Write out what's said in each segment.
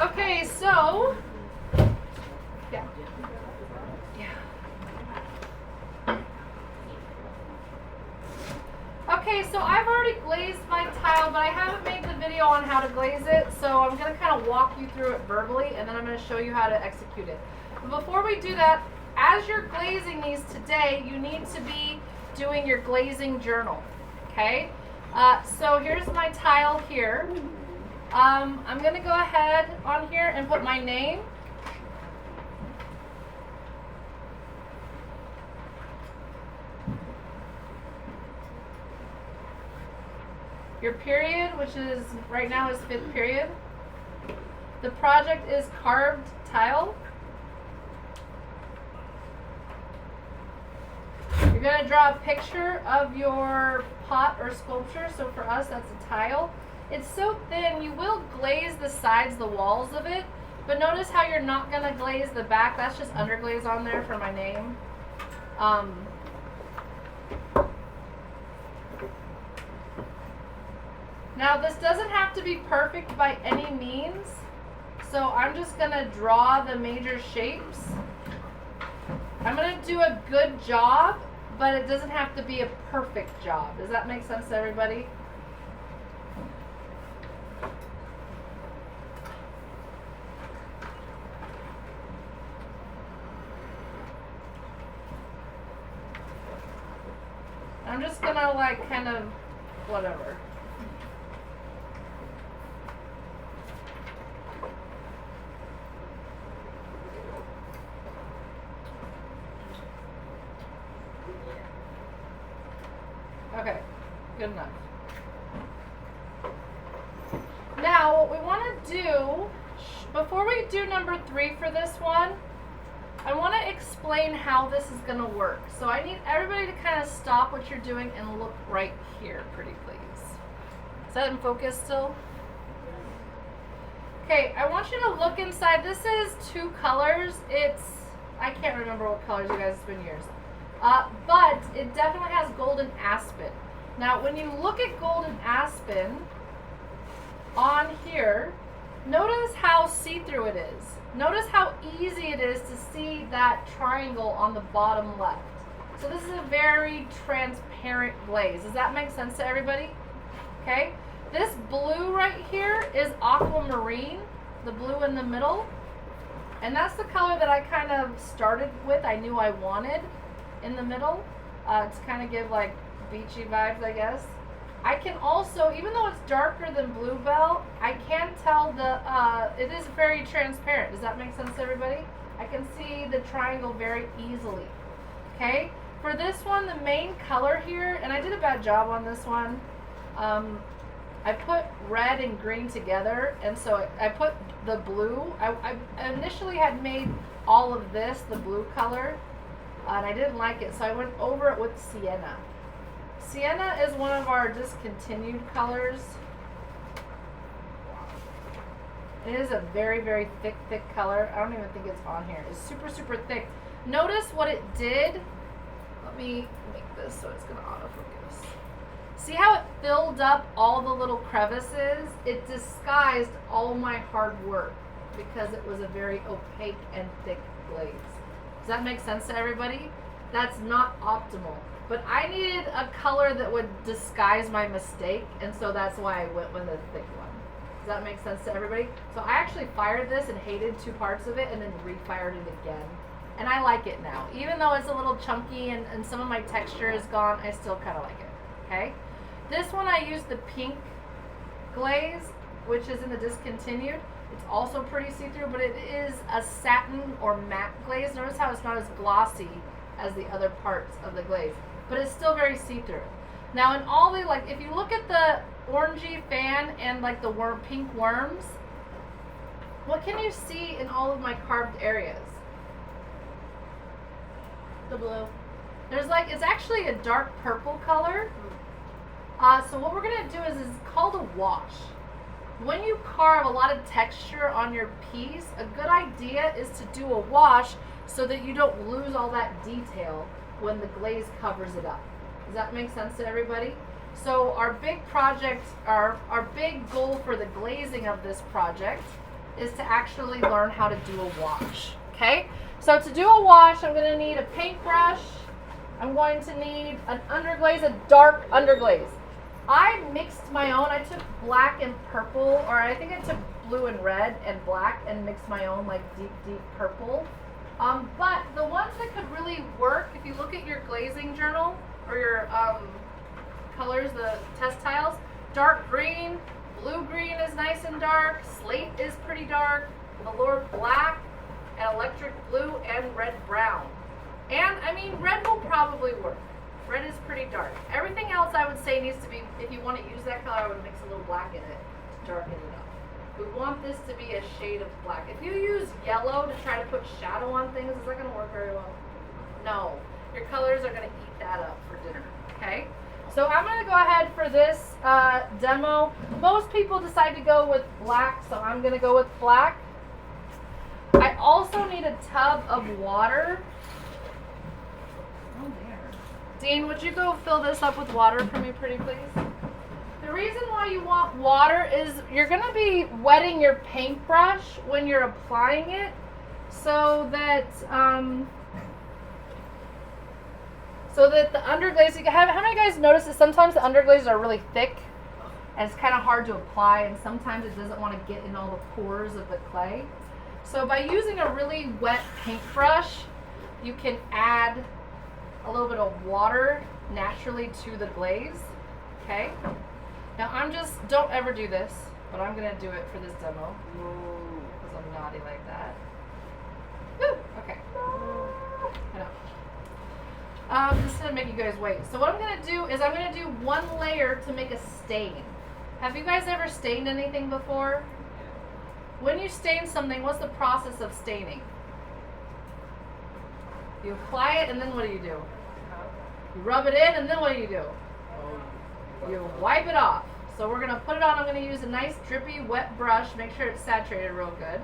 Okay, so yeah. Okay, so I've already glazed my tile, but I haven't made the video on how to glaze it, so I'm going to kind of walk you through it verbally, and then I'm going to show you how to execute it. But before we do that, as you're glazing these today, you need to be doing your glazing journal, okay? So here's my tile here. I'm going to go ahead on here and put my name. Your period, which is right now is 5th period. The project is carved tile. You're going to draw a picture of your pot or sculpture. So for us, that's a tile. It's so thin, you will glaze the sides, the walls of it, but notice how you're not going to glaze the back. That's just underglaze on there for my name. Now this doesn't have to be perfect by any means, so I'm just going to draw the major shapes. I'm going to do a good job, but it doesn't have to be a perfect job. Does that make sense to everybody? I'm just going to like kind of whatever. Okay, good enough. Now, what we want to do, before we do number 3 for this one, I want to explain how this is going to work. So I need everybody to kind of stop what you're doing and look right here, pretty please. Is that in focus still? Okay, I want you to look inside. This is 2 colors. I can't remember what colors, you guys, it's been years. But it definitely has golden aspen. Now, when you look at golden aspen on here, notice how see-through it is. Notice how easy it is to see that triangle on the bottom left. So this is a very transparent glaze. Does that make sense to everybody? Okay. This blue right here is aquamarine, the blue in the middle. And that's the color that I kind of started with. I knew I wanted in the middle to kind of give like beachy vibes, I guess. I can also, even though it's darker than Bluebell, I can tell it is very transparent. Does that make sense to everybody? I can see the triangle very easily. Okay, for this one, the main color here, and I did a bad job on this one, I put red and green together, and so I put the blue. I initially had made all of this the blue color, and I didn't like it, so I went over it with sienna. Sienna is one of our discontinued colors. It is a very, very thick color. I don't even think it's on here. It's super, super thick. Notice what it did. Let me make this so it's going to autofocus. See how it filled up all the little crevices? It disguised all my hard work because it was a very opaque and thick glaze. Does that make sense to everybody? That's not optimal. But I needed a color that would disguise my mistake, and so that's why I went with a thick one. Does that make sense to everybody? So I actually fired this and hated 2 parts of it and then refired it again. And I like it now. Even though it's a little chunky and some of my texture is gone, I still kind of like it. Okay? This one I used the pink glaze, which is in the discontinued. It's also pretty see-through, but it is a satin or matte glaze. Notice how it's not as glossy as the other parts of the glaze, but it's still very see-through. Now in all the, like, if you look at the orangey fan and like the pink worms, what can you see in all of my carved areas? The blue. There's like, it's actually a dark purple color. So what we're gonna do is it's called a wash. When you carve a lot of texture on your piece, a good idea is to do a wash so that you don't lose all that detail when the glaze covers it up. Does that make sense to everybody? So our big project, our big goal for the glazing of this project is to actually learn how to do a wash. Okay? So to do a wash, I'm going to need a paintbrush. I'm going to need an underglaze, a dark underglaze. I mixed my own. I took black and purple, or I think I took blue and red and black and mixed my own like deep, deep purple. But the ones that could really work, if you look at your glazing journal or your colors, the test tiles, dark green, blue-green is nice and dark, slate is pretty dark, velour black, and electric blue, and red-brown. And, I mean, red will probably work. Red is pretty dark. Everything else I would say needs to be, if you want to use that color, I would mix a little black in it to darken it up. We want this to be a shade of black. If you use yellow to try to put shadow on things, is that going to work very well? No. Your colors are going to eat that up for dinner, okay? So I'm going to go ahead for this demo. Most people decide to go with black, so I'm going to go with black. I also need a tub of water. Oh, there. Dean, would you go fill this up with water for me, pretty please? The reason why you want water is you're going to be wetting your paintbrush when you're applying it, so that the underglaze, how many of you guys notice that sometimes the underglazes are really thick and it's kind of hard to apply, and sometimes it doesn't want to get in all the pores of the clay. So by using a really wet paintbrush, you can add a little bit of water naturally to the glaze, okay? Now don't ever do this, but I'm gonna do it for this demo. Because I'm naughty like that. Woo, okay. I know. This is gonna make you guys wait. So what I'm gonna do is I'm gonna do one layer to make a stain. Have you guys ever stained anything before? When you stain something, what's the process of staining? You apply it, and then what do? You rub it in, and then what do? You wipe it off. So we're going to put it on. I'm going to use a nice drippy wet brush. Make sure it's saturated real good.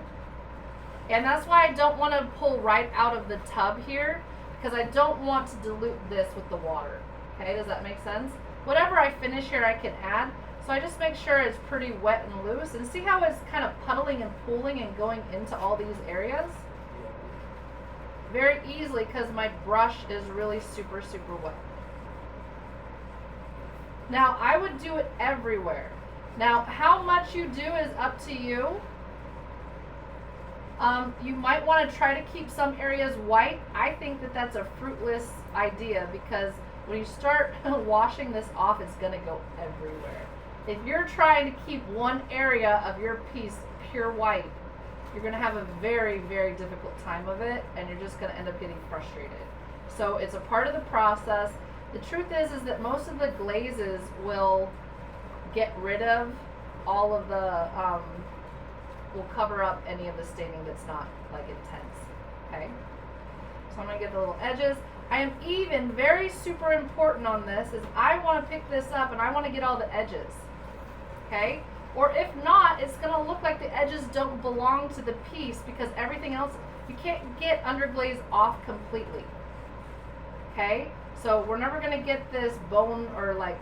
And that's why I don't want to pull right out of the tub here, because I don't want to dilute this with the water. Okay, does that make sense? Whatever I finish here, I can add. So I just make sure it's pretty wet and loose. And see how it's kind of puddling and pooling and going into all these areas? Very easily, because my brush is really super, super wet. Now, I would do it everywhere. Now, how much you do is up to you. You might want to try to keep some areas white. I think that that's a fruitless idea, because when you start washing this off, it's going to go everywhere. If you're trying to keep one area of your piece pure white, you're going to have a very, very difficult time of it, and you're just going to end up getting frustrated. So it's a part of the process. The truth is that most of the glazes will get rid of all of the, will cover up any of the staining that's not like intense, okay? So I'm going to get the little edges. I am even, very super important on this, is I want to pick this up and I want to get all the edges, okay? Or if not, it's going to look like the edges don't belong to the piece, because everything else, you can't get underglaze off completely, okay? So we're never going to get this bone or like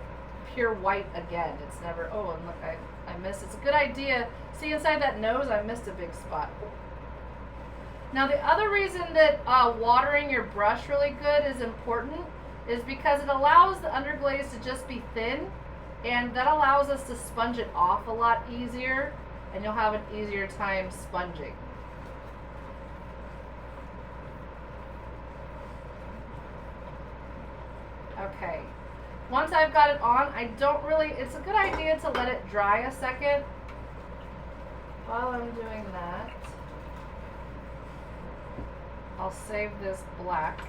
pure white again. It's never, oh, and look, I missed. It's a good idea. See inside that nose, I missed a big spot. Now the other reason that watering your brush really good is important is because it allows the underglaze to just be thin, and that allows us to sponge it off a lot easier, and you'll have an easier time sponging. Okay, once I've got it on, it's a good idea to let it dry a second. While I'm doing that, I'll save this black.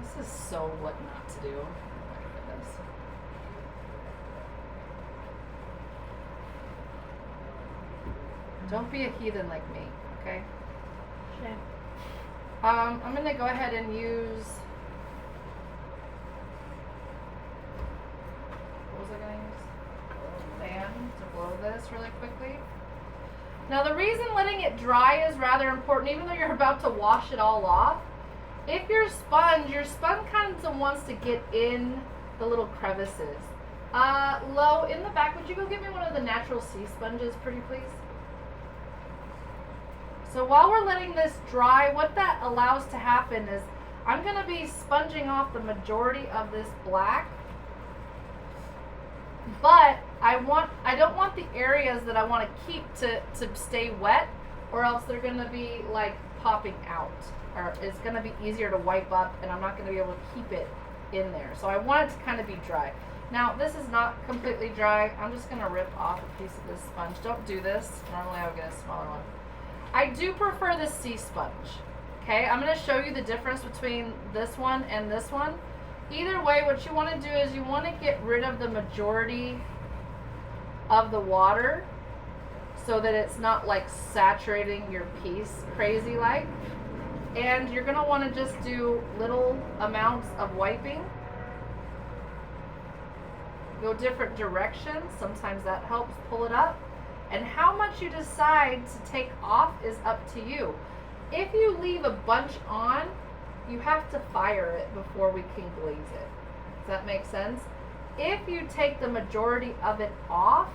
This is so what not to do. Oh my goodness. Don't be a heathen like me, okay? Okay. I'm going to go ahead and use, what was I going to use? Fan to blow this really quickly. Now the reason letting it dry is rather important, even though you're about to wash it all off. If your sponge kind of wants to get in the little crevices. Lo, in the back, would you go get me one of the natural sea sponges, pretty please? So while we're letting this dry, what that allows to happen is I'm going to be sponging off the majority of this black, but I don't want the areas that I want to keep to stay wet, or else they're going to be like popping out, or it's going to be easier to wipe up and I'm not going to be able to keep it in there. So I want it to kind of be dry. Now this is not completely dry. I'm just going to rip off a piece of this sponge. Don't do this. Normally I would get a smaller one. I do prefer the sea sponge. Okay, I'm going to show you the difference between this one and this one. Either way, what you want to do is you want to get rid of the majority of the water so that it's not like saturating your piece crazy like. And you're going to want to just do little amounts of wiping. Go different directions. Sometimes that helps pull it up. And how much you decide to take off is up to you. If you leave a bunch on, you have to fire it before we can glaze it. Does that make sense? If you take the majority of it off,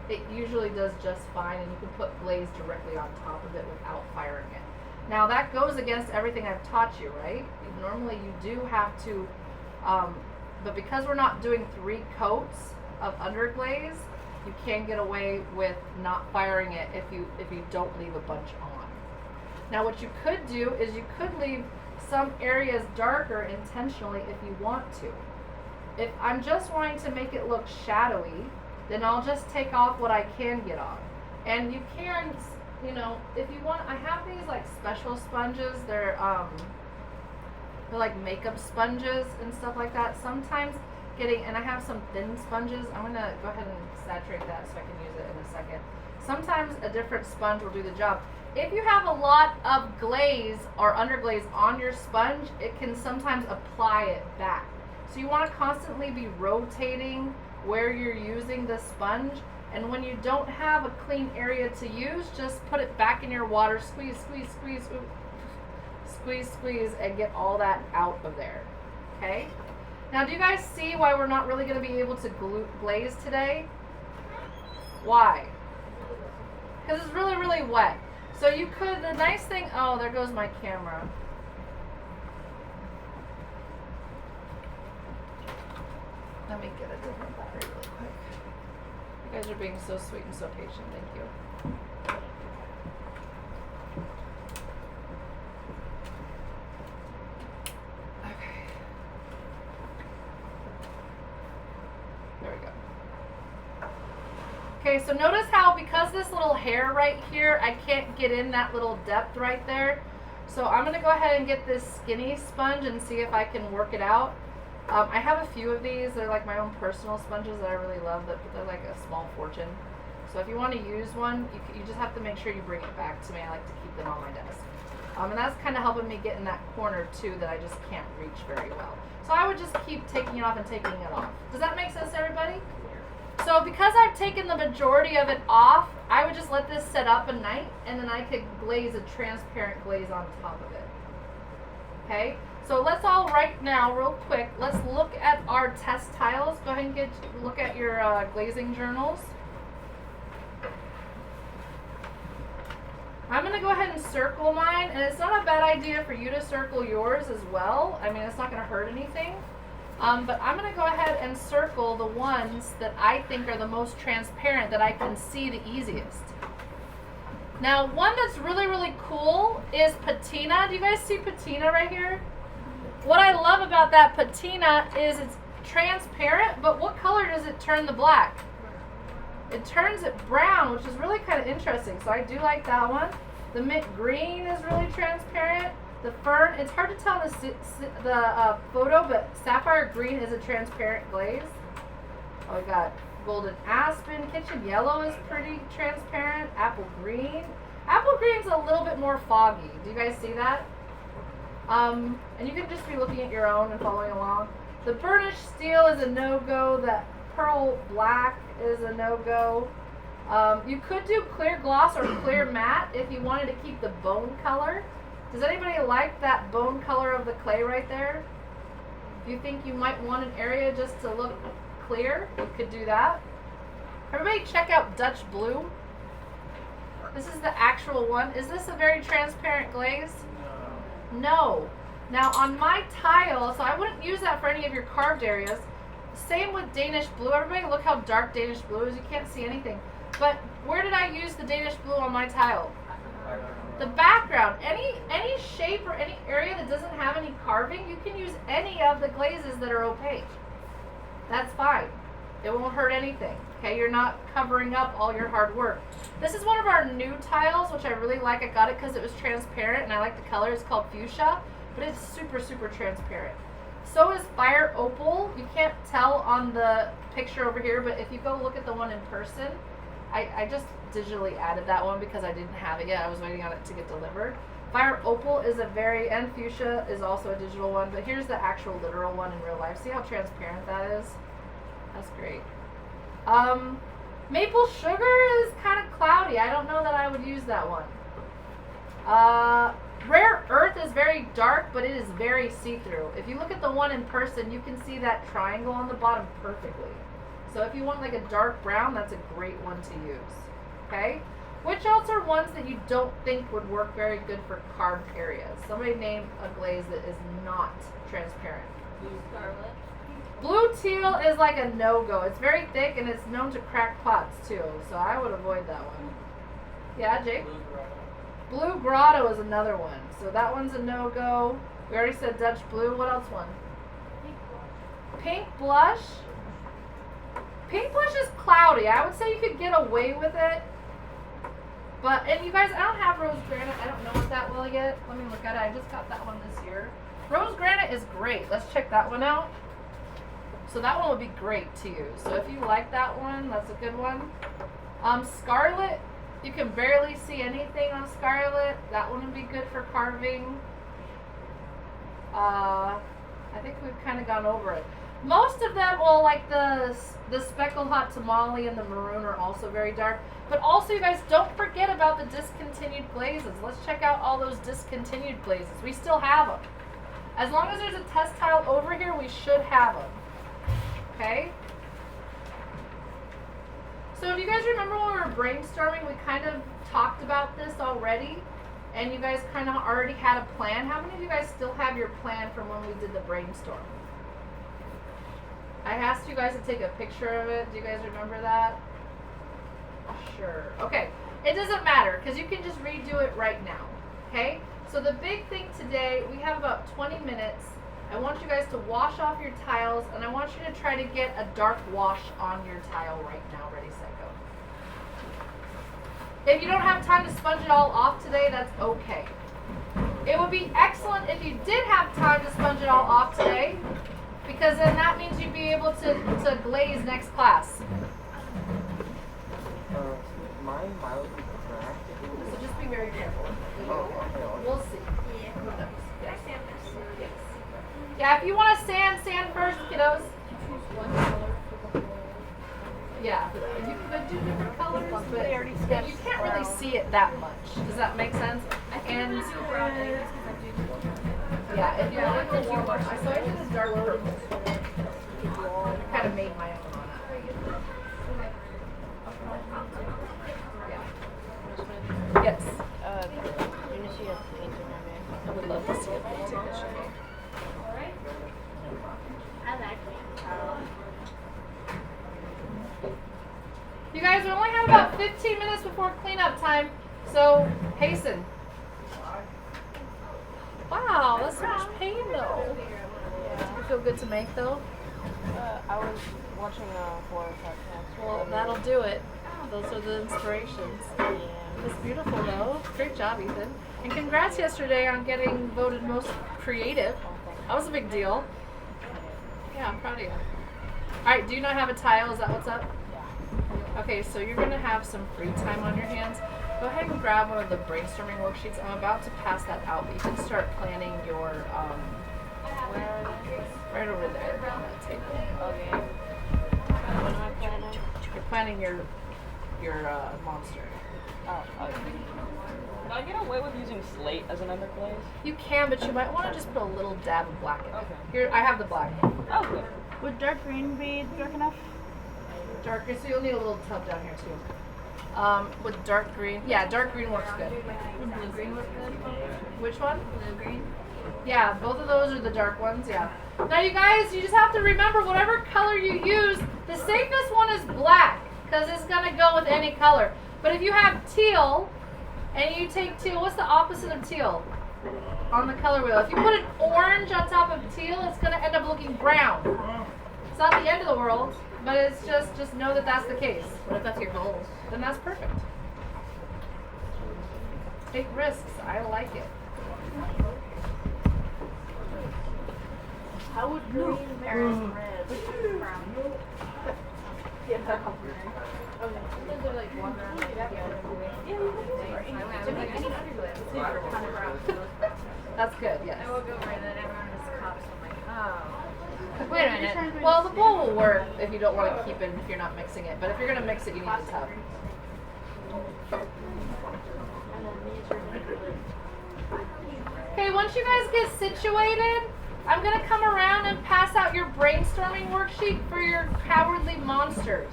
it usually does just fine, and you can put glaze directly on top of it without firing it. Now that goes against everything I've taught you, right? Normally you do have to, but because we're not doing 3 coats of underglaze, you can get away with not firing it if you don't leave a bunch on. Now what you could do is you could leave some areas darker intentionally if you want to. If I'm just wanting to make it look shadowy, then I'll just take off what I can get on. And you can, you know, if you want, I have these like special sponges. They're like makeup sponges and stuff like that. Sometimes and I have some thin sponges. I'm gonna go ahead and saturate that so I can use it in a second. Sometimes a different sponge will do the job. If you have a lot of glaze or underglaze on your sponge, it can sometimes apply it back. So you want to constantly be rotating where you're using the sponge, and when you don't have a clean area to use, just put it back in your water, squeeze, squeeze, squeeze, squeeze, squeeze, and get all that out of there. Okay? Now, do you guys see why we're not really going to be able to glaze today? Why? Because it's really, really wet. So you could, the nice thing, oh, there goes my camera. Let me get a different battery really quick. You guys are being so sweet and so patient. Thank you. Okay. There we go. Okay, so notice how because this little hair right here, I can't get in that little depth right there. So I'm going to go ahead and get this skinny sponge and see if I can work it out. I have a few of these. They're like my own personal sponges that I really love, but they're like a small fortune. So if you want to use one, you just have to make sure you bring it back to me. I like to keep them on my desk. And that's kind of helping me get in that corner too that I just can't reach very well. So I would just keep taking it off and taking it off. Does that make sense, everybody? So because I've taken the majority of it off, I would just let this set up a night, and then I could glaze a transparent glaze on top of it. Okay? So let's all right now, real quick, let's look at our test tiles. Go ahead and look at your glazing journals. I'm going to go ahead and circle mine, and it's not a bad idea for you to circle yours as well. I mean, it's not going to hurt anything. But I'm going to go ahead and circle the ones that I think are the most transparent, that I can see the easiest. Now, one that's really, really cool is patina. Do you guys see patina right here? What I love about that patina is it's transparent, but what color does it turn the black? It turns it brown, which is really kind of interesting. So I do like that one. The mint green is really transparent. The fern, it's hard to tell in the photo, but sapphire green is a transparent glaze. Oh, we got golden aspen. Kitchen yellow is pretty transparent. Apple green. Apple green's a little bit more foggy. Do you guys see that? And you can just be looking at your own and following along. The burnished steel is a no-go. The pearl black is a no-go. You could do clear gloss or clear matte if you wanted to keep the bone color. Does anybody like that bone color of the clay right there? If you think you might want an area just to look clear, you could do that. Everybody check out Dutch Blue. This is the actual one. Is this a very transparent glaze? No. Now on my tile, so I wouldn't use that for any of your carved areas. Same with Danish blue. Everybody look how dark Danish blue is. You can't see anything. But where did I use the Danish blue on my tile? The background. Any shape or any area that doesn't have any carving, you can use any of the glazes that are opaque. That's fine. It won't hurt anything. Okay, you're not covering up all your hard work. This is one of our new tiles, which I really like. I got it because it was transparent and I like the color. It's called fuchsia, but it's super, super transparent. So is Fire Opal. You can't tell on the picture over here, but if you go look at the one in person, I just digitally added that one because I didn't have it yet. I was waiting on it to get delivered. Fire Opal is and Fuchsia is also a digital one, but here's the actual literal one in real life. See how transparent that is? That's great. Maple Sugar is kind of cloudy. I don't know that I would use that one. Rare Earth is very dark, but it is very see-through. If you look at the one in person, you can see that triangle on the bottom perfectly. So if you want like a dark brown, that's a great one to use. Okay? Which else are ones that you don't think would work very good for carved areas? Somebody name a glaze that is not transparent. Blue Scarlet. Blue Teal is like a no-go. It's very thick and it's known to crack pots too, so I would avoid that one. Yeah, Jake? Blue Grotto is another one. So that one's a no-go. We already said Dutch Blue. What else one? Pink Blush. Pink Blush is cloudy. I would say you could get away with it. But, and you guys, I don't have Rose Granite. I don't know it that well yet. Let me look at it. I just got that one this year. Rose Granite is great. Let's check that one out. So that one would be great to use. So if you like that one, that's a good one. Scarlet. You can barely see anything on Scarlet. That one would be good for carving. I think we've kind of gone over it. Most of them, well, like the Speckled Hot Tamale and the Maroon are also very dark. But also, you guys, don't forget about the discontinued glazes. Let's check out all those discontinued glazes. We still have them. As long as there's a test tile over here, we should have them. Okay? So if you guys remember when we were brainstorming, we kind of talked about this already, and you guys kind of already had a plan. How many of you guys still have your plan from when we did the brainstorm? I asked you guys to take a picture of it. Do you guys remember that? Sure. Okay. It doesn't matter because you can just redo it right now. Okay? So the big thing today, we have about 20 minutes. I want you guys to wash off your tiles, and I want you to try to get a dark wash on your tile right now. Ready, set, go. If you don't have time to sponge it all off today, that's okay. It would be excellent if you did have time to sponge it all off today, because then that means you'd be able to glaze next class. Mine might be cracked. So just be very careful. We'll see. Who knows? Yes. Yes. Yeah, if you want to sand first, kiddos. Yeah, you could do different colors, but yeah, you can't really see it that much. Does that make sense? And yeah, if you want to warm up, I saw you did a dark purple. I kind of made my own on that. Yeah. Yes. You know, she has painting on there. I would love to see a painting. Alright. I like it. You guys, we only have about 15 minutes before cleanup time, so hasten. Wow, that's so much pain though. Does it feel good to make though? I was watching a horror podcast. Well, that'll do it. Those are the inspirations. Yeah. It's beautiful though. Great job, Ethan. And congrats yesterday on getting voted most creative. That was a big deal. Yeah, I'm proud of you. Alright, do you not have a tile? Is that what's up? Okay, so you're going to have some free time on your hands. Go ahead and grab one of the brainstorming worksheets. I'm about to pass that out, but you can start planning your, right over there on that table. Okay. What am I planning? You're planning your monster. Oh, okay. Can I get away with using slate as an underglaze? You can, but you might want to just put a little dab of black in it. Okay. Here, I have the black. Okay. Would dark green be dark enough? Darker, so you'll need a little tub down here too. With dark green. Yeah, dark green works good. Would blue green look good? Which one? Blue green. Yeah, both of those are the dark ones, yeah. Now you guys, you just have to remember whatever color you use, the safest one is black, because it's going to go with any color. But if you have teal, and you take teal, what's the opposite of teal on the color wheel? If you put an orange on top of teal, it's going to end up looking brown. It's not the end of the world, but it's just know that that's the case. What if that's your goals? Then that's perfect. Take risks. I like it. How would green marry red? Brown. Yeah. Okay. Sometimes they're like one around like the other way. Yeah, you can do it. That's good, yes. I will go where then everyone is cups. I'm like, oh. Wait a minute. Well, the bowl will work if you don't want to keep it, if you're not mixing it. But if you're going to mix it, you need the tub. Okay, once you guys get situated, I'm going to come around and pass out your brainstorming worksheet for your cowardly monsters.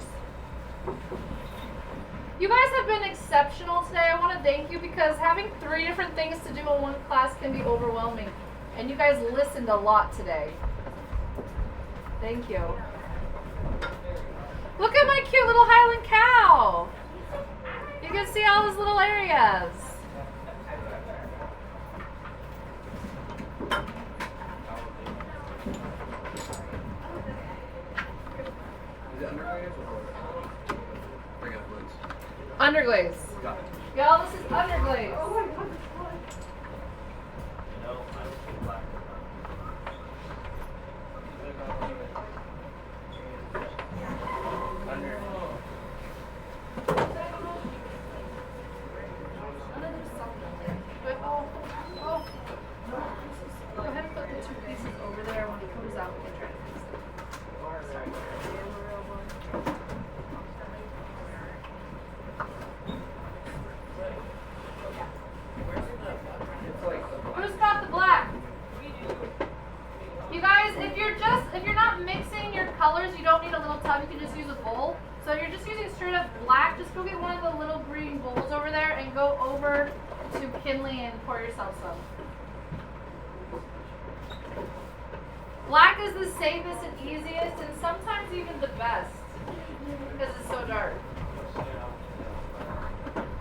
You guys have been exceptional today. I want to thank you because having 3 different things to do in one class can be overwhelming. And you guys listened a lot today. Thank you. Look at my cute little Highland cow. You can see all his little areas. Is it underglaze or bring up woods? Underglaze. Got it. Y'all, this is underglaze. Go ahead and put the 2 pieces over there. When it comes out, we can try to fix it. Sorry. Who's got the black? You guys, if you're not mixing your colors, you don't need a little tub. You can just use a bowl. So if you're just using straight up black, just go get one of the little green bowls over there and go over to Kinley and pour yourself some. Black is the safest and easiest, and sometimes even the best, because it's so dark.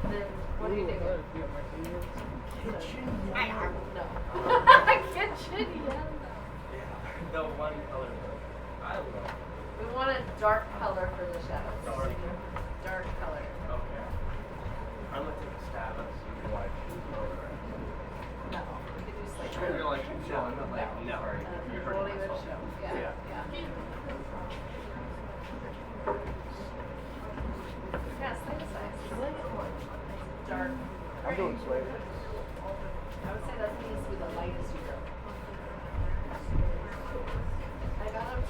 Then what do you think? No. Kitchen, yeah. The one color. I love. We want a dark color for the shadows. Dark. Dark color. Okay. I'm gonna take a stab at some white shoes over. No. We could do You're slightly. like, no, I'm not like, no. You're Won't hurting even myself. show. Yeah. Yeah, slight size. Dark. I'm doing slate. I would say that needs to be the lightest you go. I got up